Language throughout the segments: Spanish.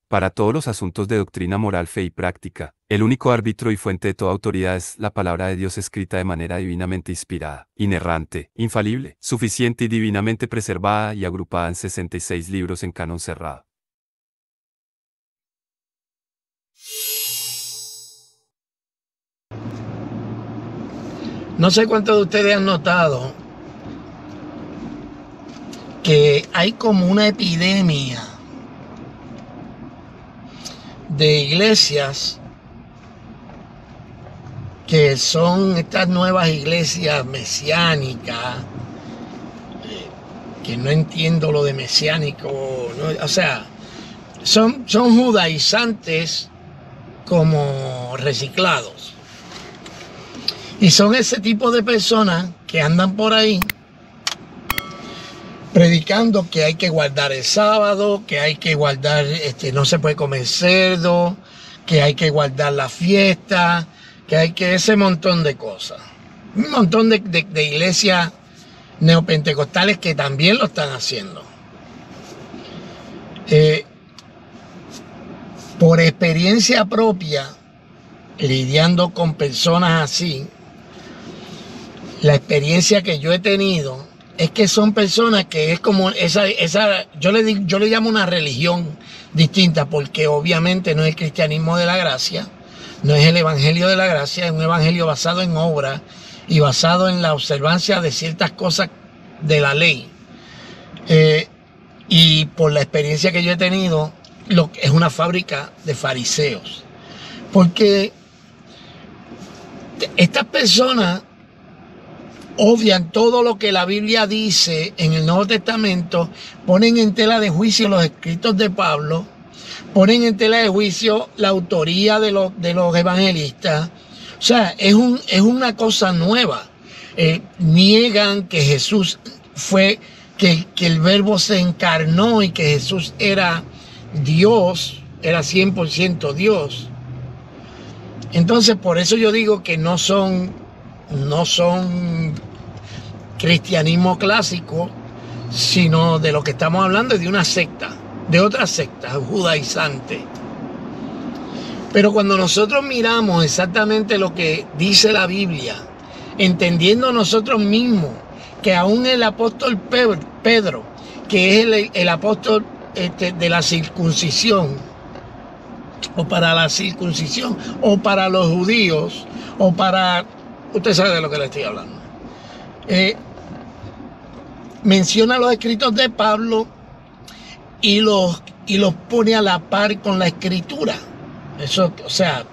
Para todos los asuntos de doctrina moral, fe y práctica, el único árbitro y fuente de toda autoridad es la palabra de Dios escrita de manera divinamente inspirada, inerrante, infalible, suficiente y divinamente preservada y agrupada en 66 libros en canon cerrado. No sé cuántos de ustedes han notado que hay como una epidemia de iglesias que son estas nuevas iglesias mesiánicas, que no entiendo lo de mesiánico, ¿no? O sea, son judaizantes como reciclados. Y son ese tipo de personas que andan por ahí predicando que hay que guardar el sábado, que hay que guardar, no se puede comer cerdo, que hay que guardar la fiesta, que hay que ese montón de cosas. Un montón de iglesias neopentecostales que también lo están haciendo. Por experiencia propia, lidiando con personas así, la experiencia que yo he tenido es que son personas que es como yo le llamo una religión distinta, porque obviamente no es el cristianismo de la gracia, no es el evangelio de la gracia, es un evangelio basado en obra y basado en la observancia de ciertas cosas de la ley. Y por la experiencia que yo he tenido, es una fábrica de fariseos, porque estas personas obvian todo lo que la Biblia dice en el Nuevo Testamento, ponen en tela de juicio los escritos de Pablo, ponen en tela de juicio la autoría de los evangelistas. O sea, es una cosa nueva. Niegan que Jesús fue, que el Verbo se encarnó y que Jesús era Dios, era 100% Dios. Entonces, por eso yo digo que no son cristianismo clásico, sino de lo que estamos hablando es de una secta, de otra secta judaizante. Pero cuando nosotros miramos exactamente lo que dice la Biblia, entendiendo nosotros mismos que aún el apóstol Pedro, que es el apóstol de la circuncisión, o para la circuncisión, o para los judíos, o para... Usted sabe de lo que le estoy hablando. Menciona los escritos de Pablo y los pone a la par con la escritura. Eso, o sea,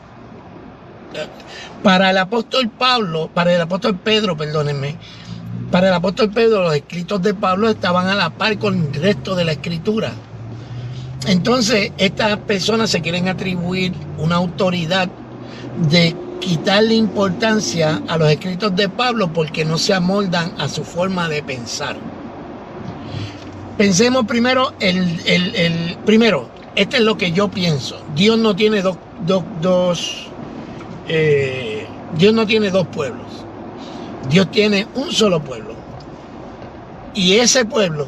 para el apóstol Pedro, perdónenme, para el apóstol Pedro los escritos de Pablo estaban a la par con el resto de la escritura. Entonces, estas personas se quieren atribuir una autoridad de quitarle importancia a los escritos de Pablo porque no se amoldan a su forma de pensar. Pensemos primero, primero, esto es lo que yo pienso. Dios no tiene Dios no tiene dos pueblos. Dios tiene un solo pueblo. Y ese pueblo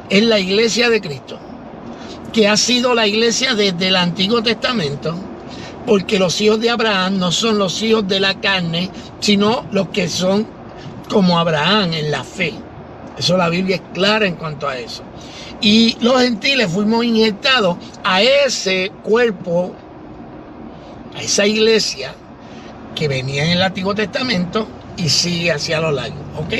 es la iglesia de Cristo, que ha sido la iglesia desde el Antiguo Testamento, porque los hijos de Abraham no son los hijos de la carne, sino los que son como Abraham en la fe. Eso la Biblia es clara en cuanto a eso. Y los gentiles fuimos inyectados a ese cuerpo, a esa iglesia que venía en el Antiguo Testamento y sigue hacia los lados, ¿ok?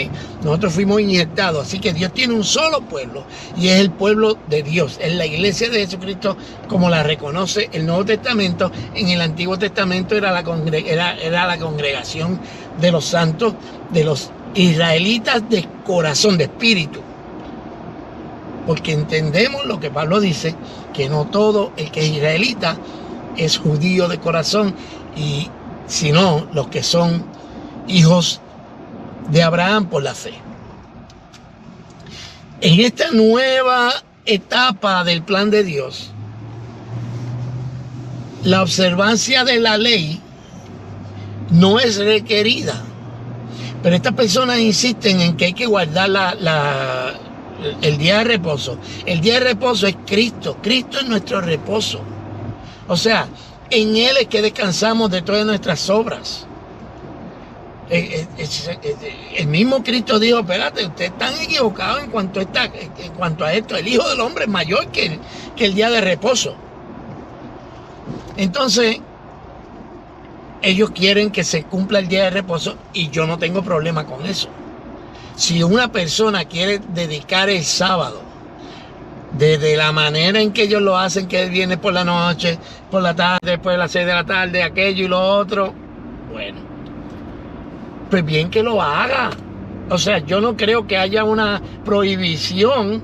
Nosotros fuimos inyectados, así que Dios tiene un solo pueblo y es el pueblo de Dios, es la iglesia de Jesucristo como la reconoce el Nuevo Testamento. En el Antiguo Testamento era la congregación de los santos, de los israelitas de corazón, de espíritu, porque entendemos lo que Pablo dice, que no todo el que es israelita es judío de corazón, y sino los que son hijos de Abraham por la fe. En esta nueva etapa del plan de Dios, la observancia de la ley no es requerida, pero estas personas insisten en que hay que guardar el día de reposo. El día de reposo es Cristo. Cristo es nuestro reposo. O sea, en Él es que descansamos de todas nuestras obras. El mismo Cristo dijo, espérate, ustedes están equivocados en cuanto a esto. El Hijo del Hombre es mayor que el día de reposo. Entonces, ellos quieren que se cumpla el día de reposo y yo no tengo problema con eso. Si una persona quiere dedicar el sábado desde la manera en que ellos lo hacen, que él viene por la noche, por la tarde, después de las 6 de la tarde, aquello y lo otro, bueno, pues bien que lo haga. O sea, yo no creo que haya una prohibición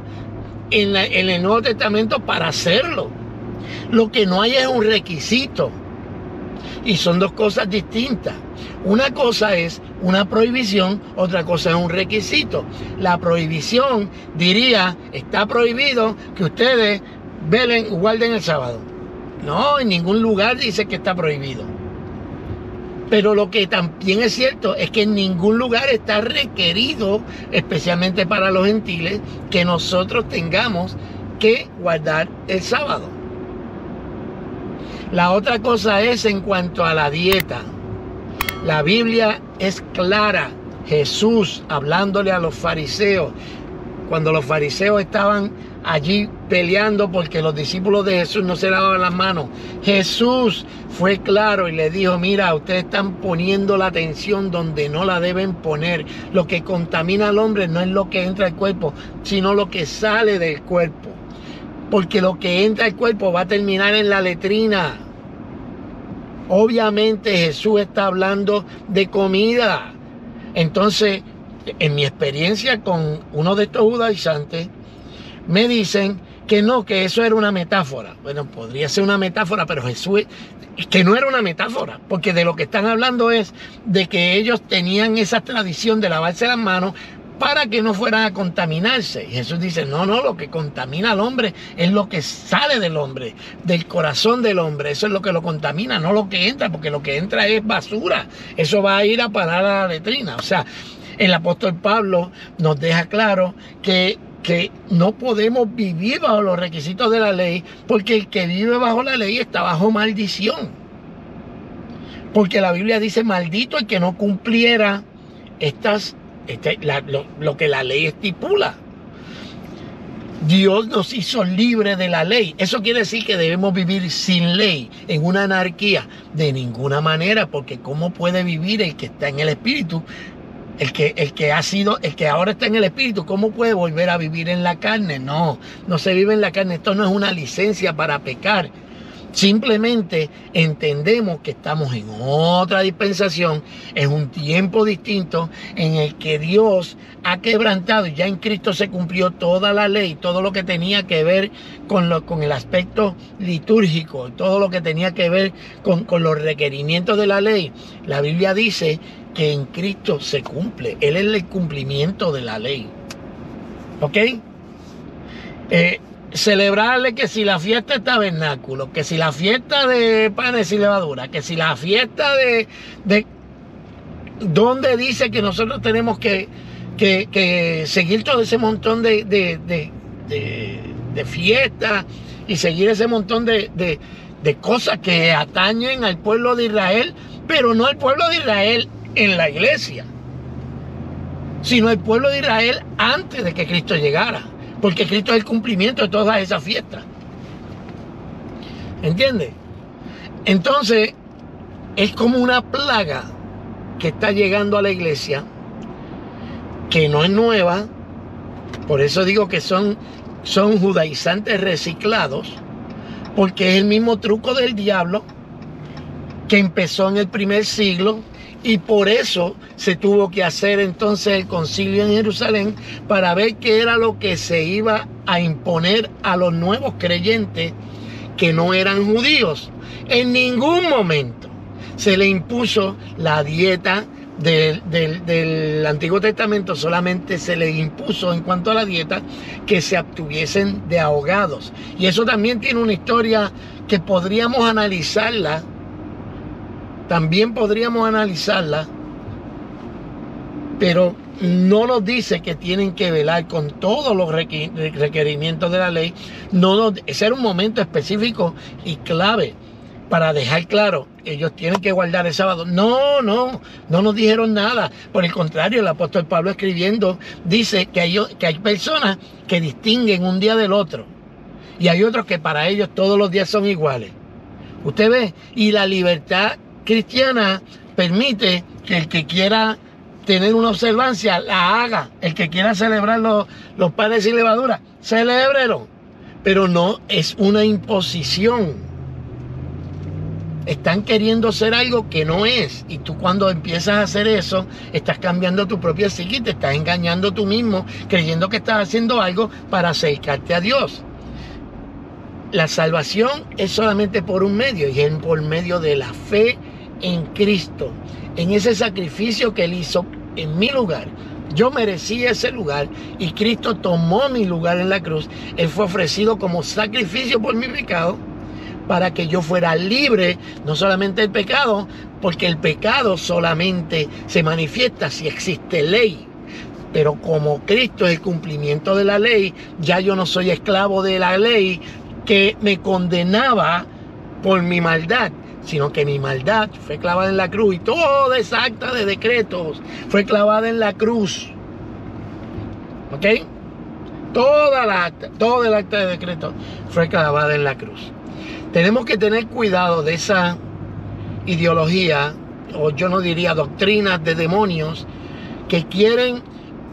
en el Nuevo Testamento para hacerlo. Lo que no hay es un requisito. Y son dos cosas distintas. Una cosa es una prohibición, otra cosa es un requisito. La prohibición diría, está prohibido que ustedes velen o guarden el sábado. No, en ningún lugar dice que está prohibido. Pero lo que también es cierto es que en ningún lugar está requerido, especialmente para los gentiles, que nosotros tengamos que guardar el sábado. La otra cosa es en cuanto a la dieta. La Biblia es clara. Jesús hablándole a los fariseos, cuando los fariseos estaban allí peleando porque los discípulos de Jesús no se lavaban las manos, Jesús fue claro y le dijo, mira, ustedes están poniendo la atención donde no la deben poner. Lo que contamina al hombre no es lo que entra al cuerpo, sino lo que sale del cuerpo. Porque lo que entra al cuerpo va a terminar en la letrina. Obviamente Jesús está hablando de comida. Entonces, en mi experiencia con uno de estos judaizantes, me dicen que no, que eso era una metáfora. Bueno, podría ser una metáfora, pero Jesús, que no era una metáfora, porque de lo que están hablando es de que ellos tenían esa tradición de lavarse las manos para que no fueran a contaminarse. Y Jesús dice, no, lo que contamina al hombre es lo que sale del hombre, del corazón del hombre. Eso es lo que lo contamina, no lo que entra, porque lo que entra es basura. Eso va a ir a parar a la letrina. O sea, el apóstol Pablo nos deja claro que no podemos vivir bajo los requisitos de la ley, porque el que vive bajo la ley está bajo maldición. Porque la Biblia dice, maldito el que no cumpliera lo que la ley estipula. Dios nos hizo libres de la ley. Eso quiere decir que debemos vivir sin ley, en una anarquía. De ninguna manera, porque ¿cómo puede vivir el que está en el Espíritu? El que ahora está en el Espíritu, ¿cómo puede volver a vivir en la carne? No se vive en la carne. Esto no es una licencia para pecar. Simplemente entendemos que estamos en otra dispensación, es un tiempo distinto en el que Dios ha quebrantado y ya en Cristo se cumplió toda la ley, todo lo que tenía que ver con el aspecto litúrgico, todo lo que tenía que ver con los requerimientos de la ley. La Biblia dice que en Cristo se cumple, Él es el cumplimiento de la ley. ¿Ok? Celebrarle que si la fiesta de tabernáculo, que si la fiesta de panes y levadura, que si la fiesta de donde dice que nosotros tenemos que seguir todo ese montón de fiestas y seguir ese montón de cosas que atañen al pueblo de Israel, pero no al pueblo de Israel en la iglesia, sino al pueblo de Israel antes de que Cristo llegara. Porque Cristo es el cumplimiento de todas esas fiestas. ¿Entiendes? Entonces, es como una plaga que está llegando a la iglesia, que no es nueva. Por eso digo que son judaizantes reciclados, porque es el mismo truco del diablo que empezó en el primer siglo. Y por eso se tuvo que hacer entonces el concilio en Jerusalén para ver qué era lo que se iba a imponer a los nuevos creyentes que no eran judíos. En ningún momento se le impuso la dieta del Antiguo Testamento, solamente se le impuso en cuanto a la dieta que se abstuviesen de ahogados. Y eso también tiene una historia que podríamos analizarla. También podríamos analizarla, pero no nos dice que tienen que velar con todos los requerimientos de la ley. Ese era un momento específico y clave para dejar claro, ellos tienen que guardar el sábado. No nos dijeron nada. Por el contrario, el apóstol Pablo escribiendo dice que hay personas que distinguen un día del otro. Y hay otros que para ellos todos los días son iguales. Usted ve, y la libertad cristiana permite que el que quiera tener una observancia la haga. El que quiera celebrar los panes sin levadura, celébrelo. Pero no es una imposición. Están queriendo ser algo que no es. Y tú cuando empiezas a hacer eso, estás cambiando tu propia psique, te estás engañando tú mismo, creyendo que estás haciendo algo para acercarte a Dios. La salvación es solamente por un medio, y es por medio de la fe en Cristo, en ese sacrificio que Él hizo en mi lugar. Yo merecía ese lugar y Cristo tomó mi lugar en la cruz. Él fue ofrecido como sacrificio por mi pecado, para que yo fuera libre, no solamente del pecado, porque el pecado solamente se manifiesta si existe ley. Pero como Cristo es el cumplimiento de la ley, ya yo no soy esclavo de la ley que me condenaba por mi maldad, sino que mi maldad fue clavada en la cruz, y toda esa acta de decretos fue clavada en la cruz. ¿Ok? Todo el acta de decretos fue clavada en la cruz. Tenemos que tener cuidado de esa ideología, o yo no diría doctrinas de demonios, que quieren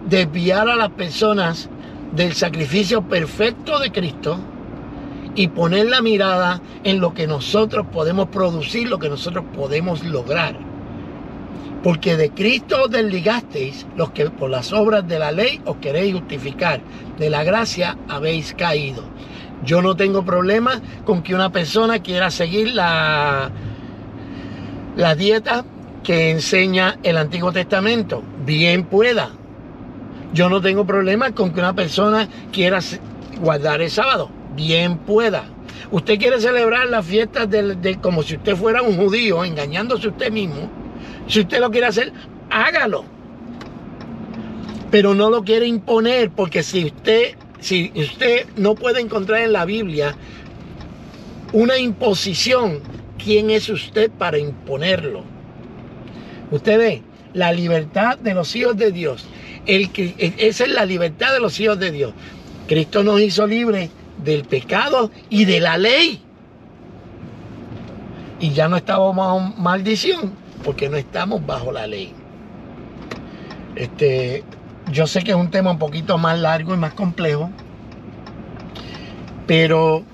desviar a las personas del sacrificio perfecto de Cristo y poner la mirada en lo que nosotros podemos producir, lo que nosotros podemos lograr. Porque de Cristo os desligasteis, los que por las obras de la ley os queréis justificar, de la gracia habéis caído. Yo no tengo problema con que una persona quiera seguir la dieta que enseña el Antiguo Testamento. Bien pueda. Yo no tengo problema con que una persona quiera guardar el sábado. Bien pueda. Usted quiere celebrar las fiestas como si usted fuera un judío, engañándose usted mismo. Si usted lo quiere hacer, hágalo. Pero no lo quiere imponer, porque si usted no puede encontrar en la Biblia una imposición, ¿quién es usted para imponerlo? Usted ve, la libertad de los hijos de Dios. Esa es la libertad de los hijos de Dios. Cristo nos hizo libres del pecado y de la ley. Y ya no estamos bajo maldición, porque no estamos bajo la ley. Yo sé que es un tema un poquito más largo y más complejo, pero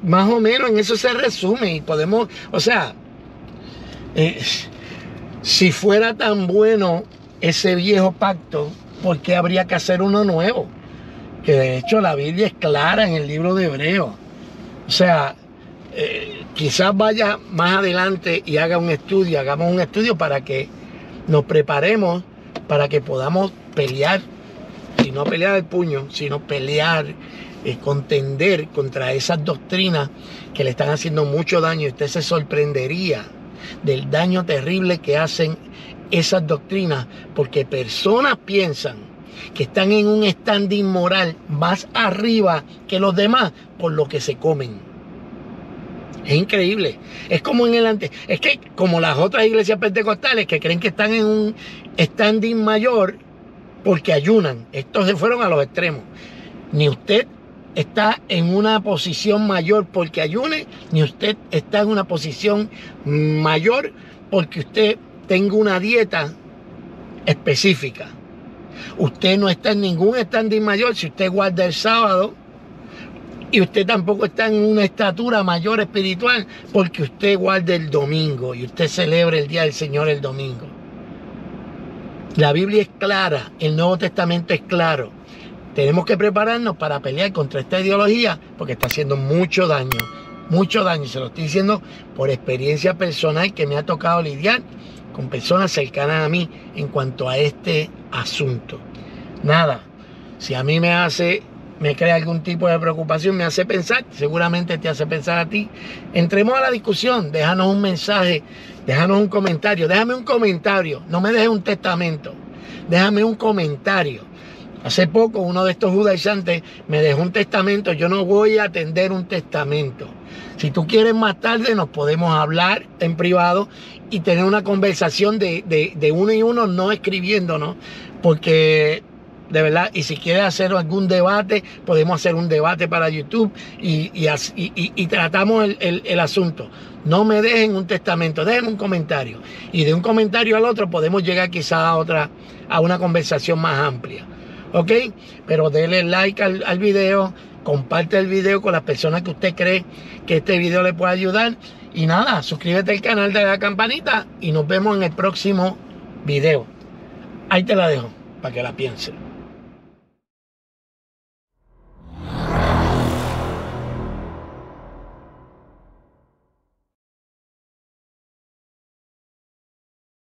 más o menos en eso se resume. Y podemos, si fuera tan bueno ese viejo pacto, ¿por qué habría que hacer uno nuevo? Que de hecho la Biblia es clara en el libro de Hebreos. Quizás vaya más adelante y hagamos un estudio para que nos preparemos, para que podamos pelear, y no pelear el puño, sino pelear, contender contra esas doctrinas que le están haciendo mucho daño. Y usted se sorprendería del daño terrible que hacen esas doctrinas, porque personas piensan que están en un standing moral más arriba que los demás por lo que se comen. Es increíble. Es como es que como las otras iglesias pentecostales que creen que están en un standing mayor porque ayunan. Estos se fueron a los extremos. Ni usted está en una posición mayor porque ayune, ni usted está en una posición mayor porque usted tenga una dieta específica. Usted no está en ningún standing mayor si usted guarda el sábado, y usted tampoco está en una estatura mayor espiritual porque usted guarda el domingo y usted celebra el día del Señor el domingo. La Biblia es clara, el Nuevo Testamento es claro. Tenemos que prepararnos para pelear contra esta ideología porque está haciendo mucho daño. Mucho daño. Se lo estoy diciendo por experiencia personal que me ha tocado lidiar con personas cercanas a mí en cuanto a este asunto. Nada, si a mí me crea algún tipo de preocupación, me hace pensar, seguramente te hace pensar a ti. Entremos a la discusión, déjanos un mensaje, déjanos un comentario, déjame un comentario, no me dejes un testamento. déjame un comentario. Hace poco uno de estos judaizantes me dejó un testamento. Yo no voy a atender un testamento. Si tú quieres más tarde nos podemos hablar en privado y tener una conversación de uno y uno, no escribiéndonos, porque de verdad, y si quieres hacer algún debate, podemos hacer un debate para YouTube y tratamos el asunto. No me dejen un testamento, déjenme un comentario. Y de un comentario al otro podemos llegar quizá a una conversación más amplia. ¿Ok? Pero denle like al video, comparte el video con las personas que usted cree que este video le puede ayudar. Y nada, suscríbete al canal de la campanita y nos vemos en el próximo video. Ahí te la dejo para que la pienses.